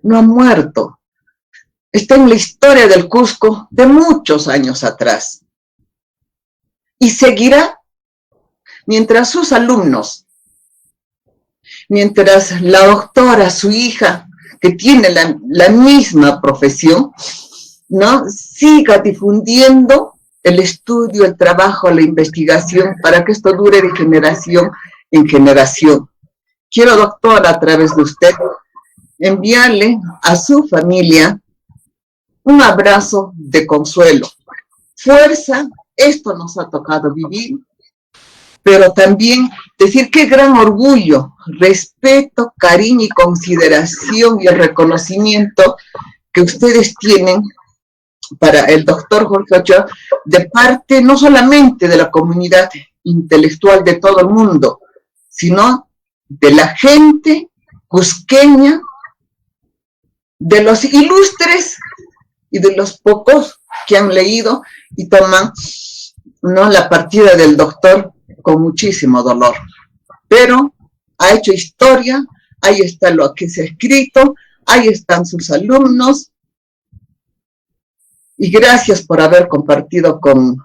No ha muerto. Está en la historia del Cusco de muchos años atrás. Y seguirá mientras sus alumnos, mientras la doctora, su hija, que tiene la misma profesión, ¿no?, siga difundiendo el estudio, el trabajo, la investigación, para que esto dure de generación en generación. Quiero, doctora, a través de usted, enviarle a su familia un abrazo de consuelo. Fuerza, esto nos ha tocado vivir, pero también decir qué gran orgullo, respeto, cariño y consideración y el reconocimiento que ustedes tienen para el doctor Jorge Ochoa, de parte no solamente de la comunidad intelectual de todo el mundo, sino de la gente cusqueña, de los ilustres y de los pocos que han leído y toman, ¿no?, la partida del doctor con muchísimo dolor. Pero ha hecho historia, ahí está lo que se ha escrito, ahí están sus alumnos, y gracias por haber compartido con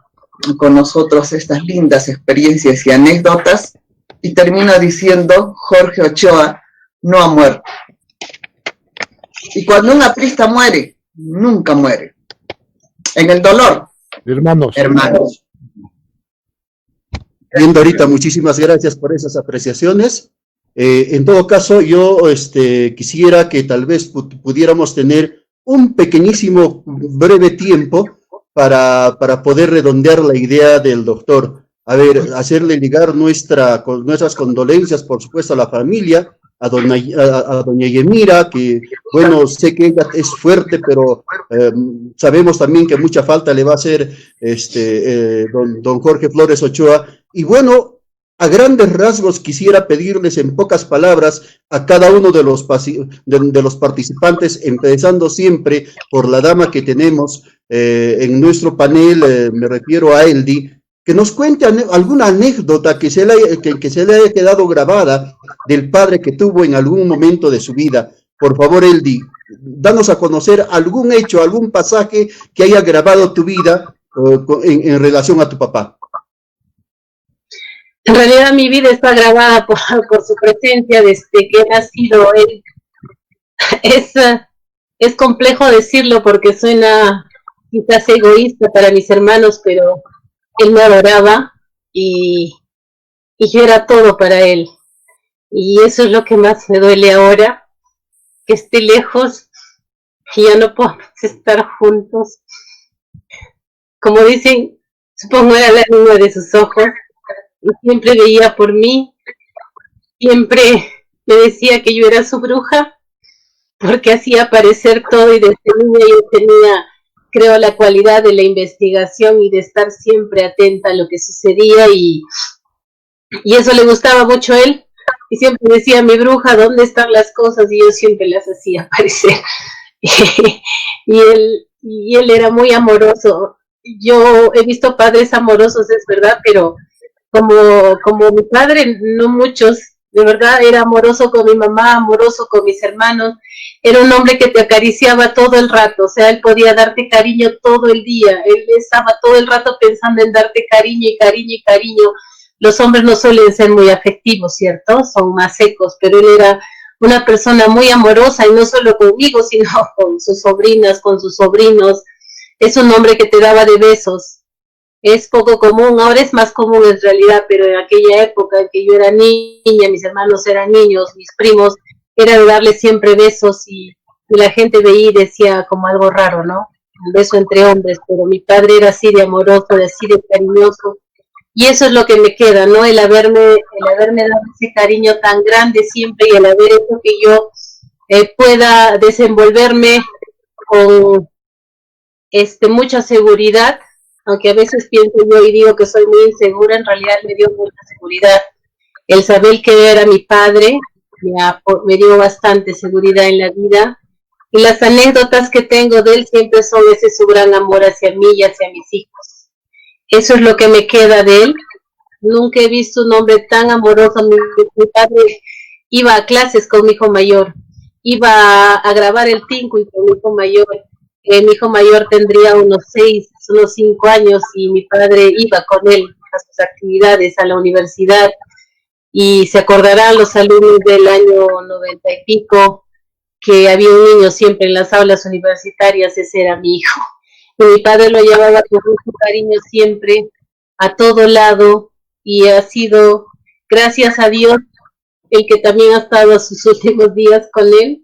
nosotros estas lindas experiencias y anécdotas. Y termino diciendo, Jorge Ochoa no ha muerto. Y cuando un aprista muere, nunca muere. En el dolor. Hermanos. Bien, Dorita, muchísimas gracias por esas apreciaciones. En todo caso, yo quisiera que tal vez pudiéramos tener un pequeñísimo, breve tiempo para poder redondear la idea del doctor. A ver, hacerle llegar nuestras condolencias, por supuesto, a la familia, a doña Yemira, que, bueno, sé que ella es fuerte, pero sabemos también que mucha falta le va a hacer don Jorge Flores Ochoa. Y bueno, a grandes rasgos quisiera pedirles en pocas palabras a cada uno de los participantes, empezando siempre por la dama que tenemos en nuestro panel, me refiero a Eldi, que nos cuente alguna anécdota que se le haya quedado grabada del padre que tuvo en algún momento de su vida. Por favor, Eldi, danos a conocer algún hecho, algún pasaje que haya grabado tu vida en relación a tu papá. En realidad mi vida está grabada por su presencia desde que he nacido. Es complejo decirlo porque suena quizás egoísta para mis hermanos, pero él me adoraba y yo era todo para él. Y eso es lo que más me duele ahora, que esté lejos y ya no podemos estar juntos. Como dicen, supongo era la niña de sus ojos. Y siempre veía por mí, siempre me decía que yo era su bruja, porque hacía aparecer todo y desde niña yo tenía, creo, la cualidad de la investigación y de estar siempre atenta a lo que sucedía y eso le gustaba mucho a él. Y siempre decía, mi bruja, ¿dónde están las cosas? Y yo siempre las hacía aparecer. y él era muy amoroso. Yo he visto padres amorosos, es verdad, pero como mi padre, no muchos. De verdad, era amoroso con mi mamá, amoroso con mis hermanos. Era un hombre que te acariciaba todo el rato, o sea, él podía darte cariño todo el día. Él estaba todo el rato pensando en darte cariño y cariño y cariño. Los hombres no suelen ser muy afectivos, ¿cierto? Son más secos, pero él era una persona muy amorosa y no solo conmigo, sino con sus sobrinas, con sus sobrinos. Es un hombre que te daba de besos. Es poco común, ahora es más común en realidad, pero en aquella época en que yo era niña, mis hermanos eran niños, mis primos, era de darle siempre besos y la gente veía y decía como algo raro, ¿no? Un beso entre hombres, pero mi padre era así de amoroso, así de cariñoso. Y eso es lo que me queda, ¿no? El haberme dado ese cariño tan grande siempre y el haber hecho que yo pueda desenvolverme con mucha seguridad, aunque a veces pienso yo y digo que soy muy insegura, en realidad me dio mucha seguridad. El saber que era mi padre me dio bastante seguridad en la vida. Y las anécdotas que tengo de él siempre son ese su gran amor hacia mí y hacia mis hijos. Eso es lo que me queda de él. Nunca he visto un hombre tan amoroso. Mi padre iba a clases con mi hijo mayor, iba a grabar el Tincuy con mi hijo mayor. Mi hijo mayor tendría unos 5 años y mi padre iba con él a sus actividades a la universidad. Y se acordarán los alumnos del año 90 y pico que había un niño siempre en las aulas universitarias, ese era mi hijo. Y mi padre lo llevaba con mucho cariño siempre, a todo lado, y ha sido, gracias a Dios, el que también ha estado sus últimos días con él.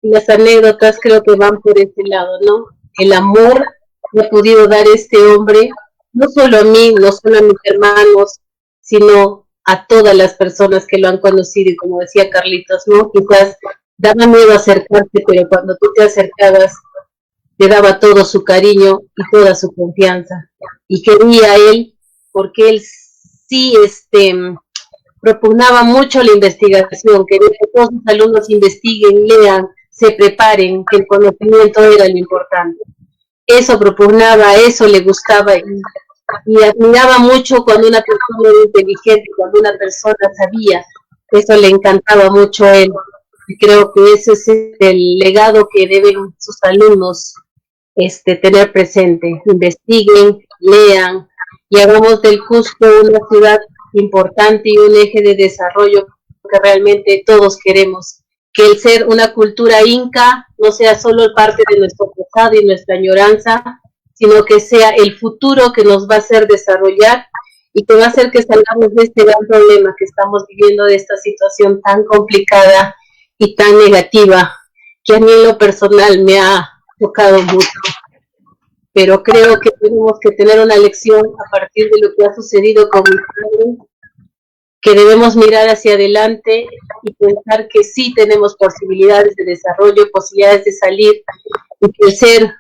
Y las anécdotas creo que van por ese lado, ¿no? El amor que ha podido dar este hombre, no solo a mí, no solo a mis hermanos, sino a todas las personas que lo han conocido, y como decía Carlitos, ¿no? Quizás daba miedo acercarse, pero cuando tú te acercabas, le daba todo su cariño y toda su confianza. Y quería él, porque él sí propugnaba mucho la investigación, quería que todos sus alumnos investiguen, lean, se preparen, que el conocimiento era lo importante. Eso propugnaba, eso le gustaba y admiraba mucho cuando una persona era inteligente, cuando una persona sabía, eso le encantaba mucho a él. Y creo que ese es el legado que deben sus alumnos tener presente. Investiguen, lean y hagamos del Cusco una ciudad importante y un eje de desarrollo que realmente todos queremos. Que el ser una cultura inca no sea solo parte de nuestro pasado y nuestra añoranza, sino que sea el futuro que nos va a hacer desarrollar y que va a hacer que salgamos de este gran problema que estamos viviendo, de esta situación tan complicada y tan negativa, que a mí en lo personal me ha tocado mucho. Pero creo que tenemos que tener una lección a partir de lo que ha sucedido con mi padre, que debemos mirar hacia adelante y pensar que sí tenemos posibilidades de desarrollo, posibilidades de salir, y que el ser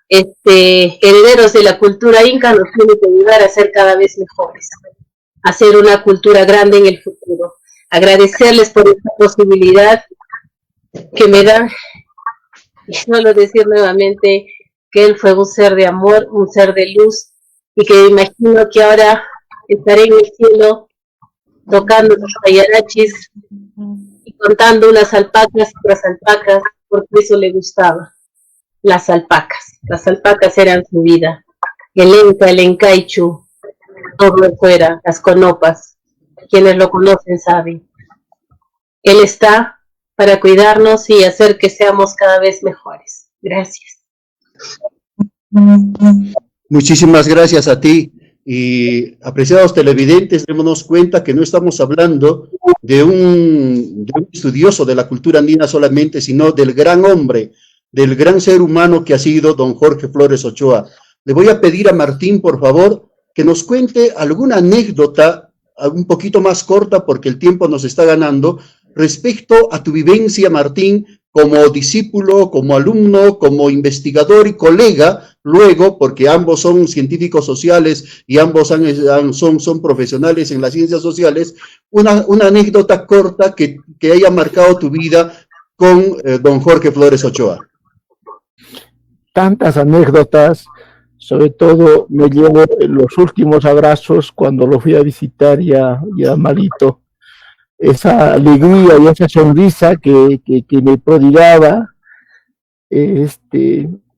herederos de la cultura inca nos tiene que ayudar a ser cada vez mejores, a ser una cultura grande en el futuro. Agradecerles por esta posibilidad que me dan, y solo decir nuevamente que él fue un ser de amor, un ser de luz, y que me imagino que ahora estaré en el cielo tocando los ayarachis y contando unas alpacas, porque eso le gustaba. Las alpacas eran su vida. El Enca, el Encaichu, todo fuera, las conopas. Quienes lo conocen saben. Él está para cuidarnos y hacer que seamos cada vez mejores. Gracias. Muchísimas gracias a ti. Y apreciados televidentes, démonos cuenta que no estamos hablando de un estudioso de la cultura andina solamente, sino del gran hombre, del gran ser humano que ha sido don Jorge Flores Ochoa. Le voy a pedir a Martín, por favor, que nos cuente alguna anécdota un poquito más corta, porque el tiempo nos está ganando, respecto a tu vivencia, Martín, como discípulo, como alumno, como investigador y colega, luego, porque ambos son científicos sociales y ambos son profesionales en las ciencias sociales, una anécdota corta que haya marcado tu vida con don Jorge Flores Ochoa. Tantas anécdotas, sobre todo me llevo los últimos abrazos cuando lo fui a visitar ya malito. Esa alegría y esa sonrisa que me prodigaba.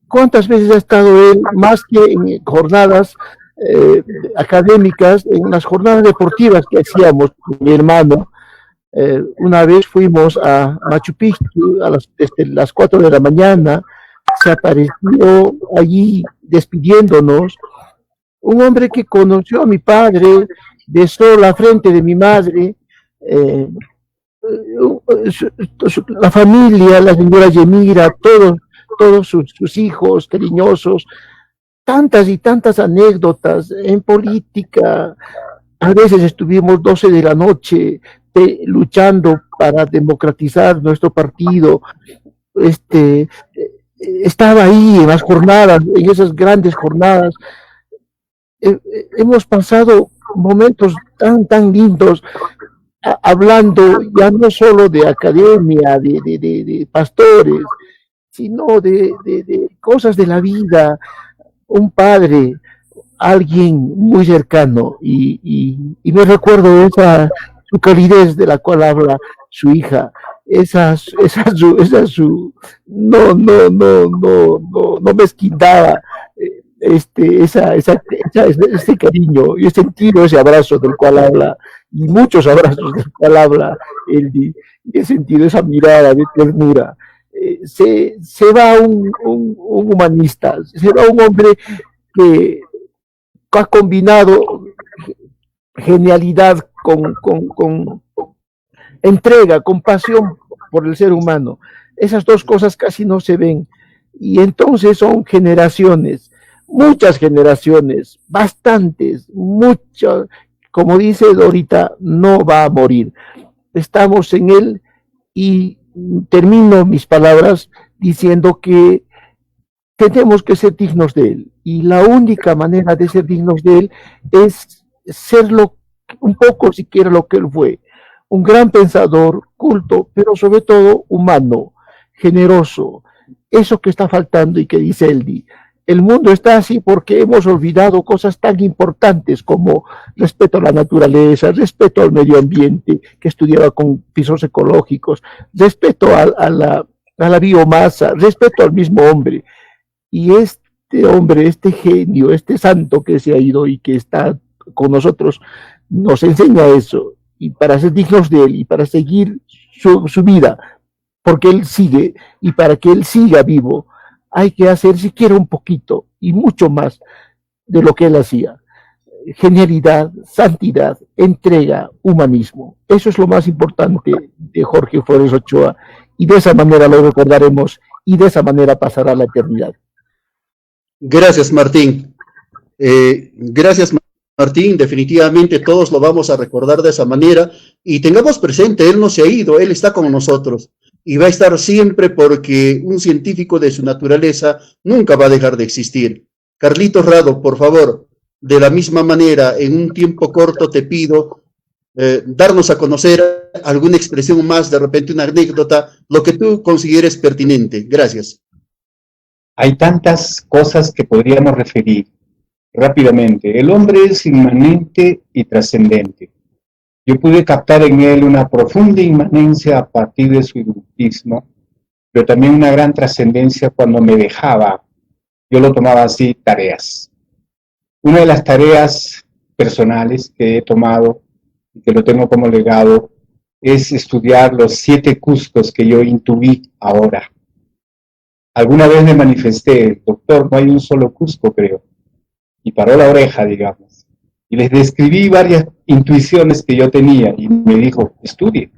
¿Cuántas veces ha estado él, más que en jornadas académicas, en las jornadas deportivas que hacíamos con mi hermano? Una vez fuimos a Machu Picchu desde las 4 de la mañana, se apareció allí despidiéndonos, un hombre que conoció a mi padre, besó la frente de mi madre, la familia, la señora Yemira, todos sus hijos cariñosos, tantas y tantas anécdotas en política. A veces estuvimos 12 de la noche luchando para democratizar nuestro partido. Estaba ahí en las jornadas, en esas grandes jornadas. Hemos pasado momentos tan lindos, hablando ya no solo de academia, de pastores, sino de cosas de la vida. Un padre, alguien muy cercano, y me recuerdo su calidez de la cual habla su hija, no mezquindaba ese cariño. Yo he sentido ese abrazo del cual habla, y muchos abrazos del cual habla él, he sentido esa mirada de ternura. Se va un humanista, se va un hombre que ha combinado genialidad con entrega, con pasión por el ser humano. Esas dos cosas casi no se ven, y entonces son generaciones, muchas generaciones, bastantes, muchas. Como dice Dorita, no va a morir. Estamos en él, y termino mis palabras diciendo que tenemos que ser dignos de él, y la única manera de ser dignos de él es serlo un poco, siquiera lo que él fue. Un gran pensador, culto, pero sobre todo humano, generoso. Eso que está faltando y que dice Eldi. El mundo está así porque hemos olvidado cosas tan importantes como respeto a la naturaleza, respeto al medio ambiente, que estudiaba con pisos ecológicos, respeto a la biomasa, respeto al mismo hombre. Y este hombre, este genio, este santo que se ha ido y que está con nosotros, nos enseña eso. Y para ser dignos de él y para seguir su vida, porque él sigue, y para que él siga vivo, hay que hacer siquiera un poquito y mucho más de lo que él hacía. Genialidad, santidad, entrega, humanismo. Eso es lo más importante de Jorge Flores Ochoa, y de esa manera lo recordaremos, y de esa manera pasará la eternidad. Gracias, Martín. Gracias, Martín. Definitivamente todos lo vamos a recordar de esa manera, y tengamos presente, él no se ha ido, él está con nosotros y va a estar siempre, porque un científico de su naturaleza nunca va a dejar de existir. Carlitos Rado, por favor, de la misma manera, en un tiempo corto te pido darnos a conocer alguna expresión más, de repente una anécdota, lo que tú consideres pertinente. Gracias. Hay tantas cosas que podríamos referir rápidamente. El hombre es inmanente y trascendente. Yo pude captar en él una profunda inmanencia a partir de su eruditismo, pero también una gran trascendencia cuando me dejaba, yo lo tomaba así, tareas. Una de las tareas personales que he tomado y que lo tengo como legado es estudiar los 7 Cuscos que yo intuí ahora. Alguna vez me manifesté, doctor, no hay un solo Cusco, creo, y paró la oreja, digamos. Y les describí varias intuiciones que yo tenía, y me dijo, estudie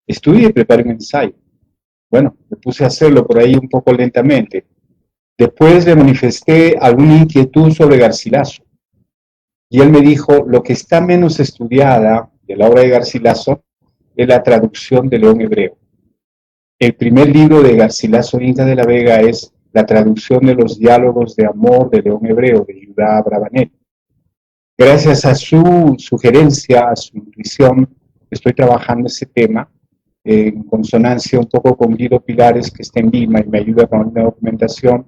y prepare un ensayo. Bueno, me puse a hacerlo por ahí un poco lentamente. Después le manifesté alguna inquietud sobre Garcilaso, y él me dijo, lo que está menos estudiada de la obra de Garcilaso es la traducción del león hebreo. El primer libro de Garcilaso Inca de la Vega es la traducción de los diálogos de amor de León Hebreo, de Judá Abravanel. Gracias a su sugerencia, a su intuición, estoy trabajando ese tema en consonancia un poco con Guido Pilares, que está en Lima y me ayuda con la documentación,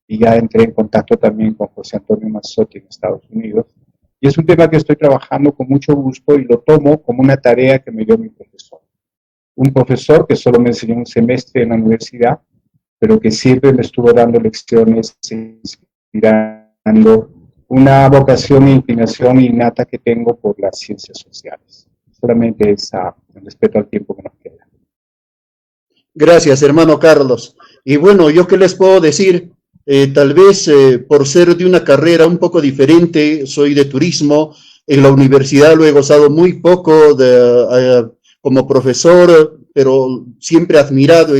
y ya entré en contacto también con José Antonio Mazzotti en Estados Unidos. Y es un tema que estoy trabajando con mucho gusto y lo tomo como una tarea que me dio mi profesor. Un profesor que solo me enseñó un semestre en la universidad, pero que siempre me estuvo dando lecciones, inspirando una vocación e inclinación innata que tengo por las ciencias sociales. Solamente esa, con respecto al tiempo que nos queda. Gracias, hermano Carlos. Y bueno, ¿yo qué les puedo decir? Tal vez por ser de una carrera un poco diferente, soy de turismo, en la universidad lo he gozado muy poco como profesor, pero siempre admirado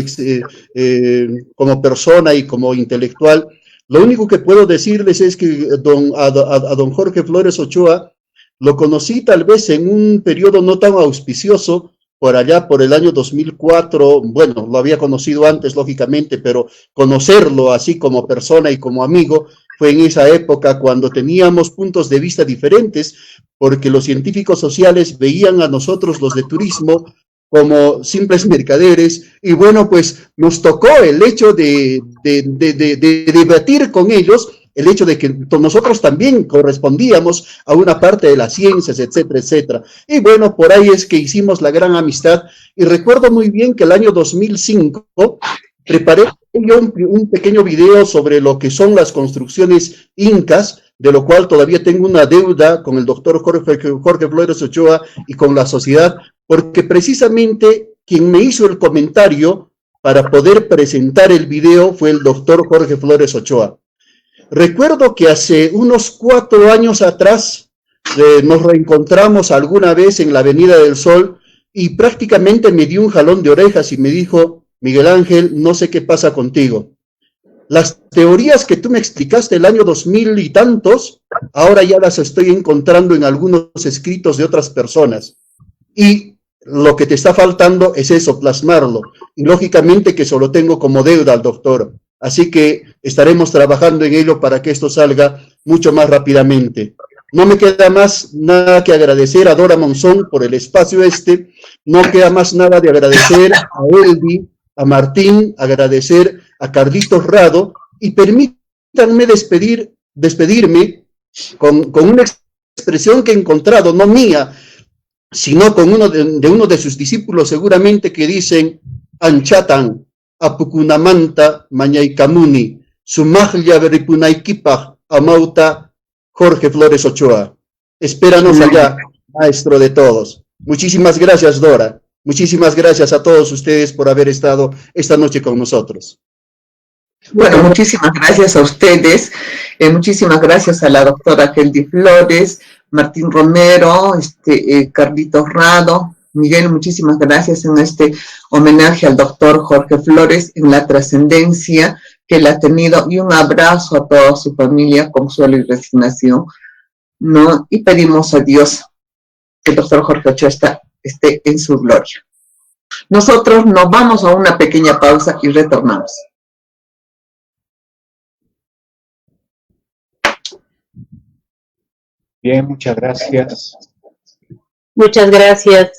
como persona y como intelectual. Lo único que puedo decirles es que a don Jorge Flores Ochoa lo conocí tal vez en un periodo no tan auspicioso, por allá por el año 2004, bueno, lo había conocido antes, lógicamente, pero conocerlo así como persona y como amigo fue en esa época cuando teníamos puntos de vista diferentes, porque los científicos sociales veían a nosotros, los de turismo, como simples mercaderes, y bueno, pues nos tocó el hecho de debatir con ellos, el hecho de que nosotros también correspondíamos a una parte de las ciencias, etcétera, etcétera. Y bueno, por ahí es que hicimos la gran amistad, y recuerdo muy bien que el año 2005 preparé yo un pequeño video sobre lo que son las construcciones incas, de lo cual todavía tengo una deuda con el doctor Jorge Flores Ochoa y con la sociedad, porque precisamente quien me hizo el comentario para poder presentar el video fue el doctor Jorge Flores Ochoa. Recuerdo que hace unos 4 años atrás nos reencontramos alguna vez en la Avenida del Sol y prácticamente me dio un jalón de orejas y me dijo: Miguel Ángel, no sé qué pasa contigo. Las teorías que tú me explicaste el año 2000 y tantos, ahora ya las estoy encontrando en algunos escritos de otras personas. Y lo que te está faltando es eso, plasmarlo. Y lógicamente que solo tengo como deuda al doctor. Así que estaremos trabajando en ello para que esto salga mucho más rápidamente. No me queda más nada que agradecer a Dora Monzón por el espacio este. No queda más nada de agradecer a Elvi, a Martín, agradecer a Carlitos Rado, y permítanme despedirme con una expresión que he encontrado, no mía, sino con uno de sus discípulos seguramente, que dicen: Anchatan, Apukunamanta, Mañaykamuni, Sumahya Veripunaikipaj, Amauta, Jorge Flores Ochoa. Espéranos allá, maestro de todos. Muchísimas gracias, Dora. Muchísimas gracias a todos ustedes por haber estado esta noche con nosotros. Bueno, muchísimas gracias a ustedes, muchísimas gracias a la doctora Geldi Flores, Martín Romero, Carlitos Rado, Miguel, muchísimas gracias en este homenaje al doctor Jorge Flores, en la trascendencia que él ha tenido, y un abrazo a toda su familia, consuelo y resignación, ¿no? Y pedimos a Dios que el doctor Jorge Ochoa esté en su gloria. Nosotros nos vamos a una pequeña pausa y retornamos. Bien, muchas gracias. Muchas gracias.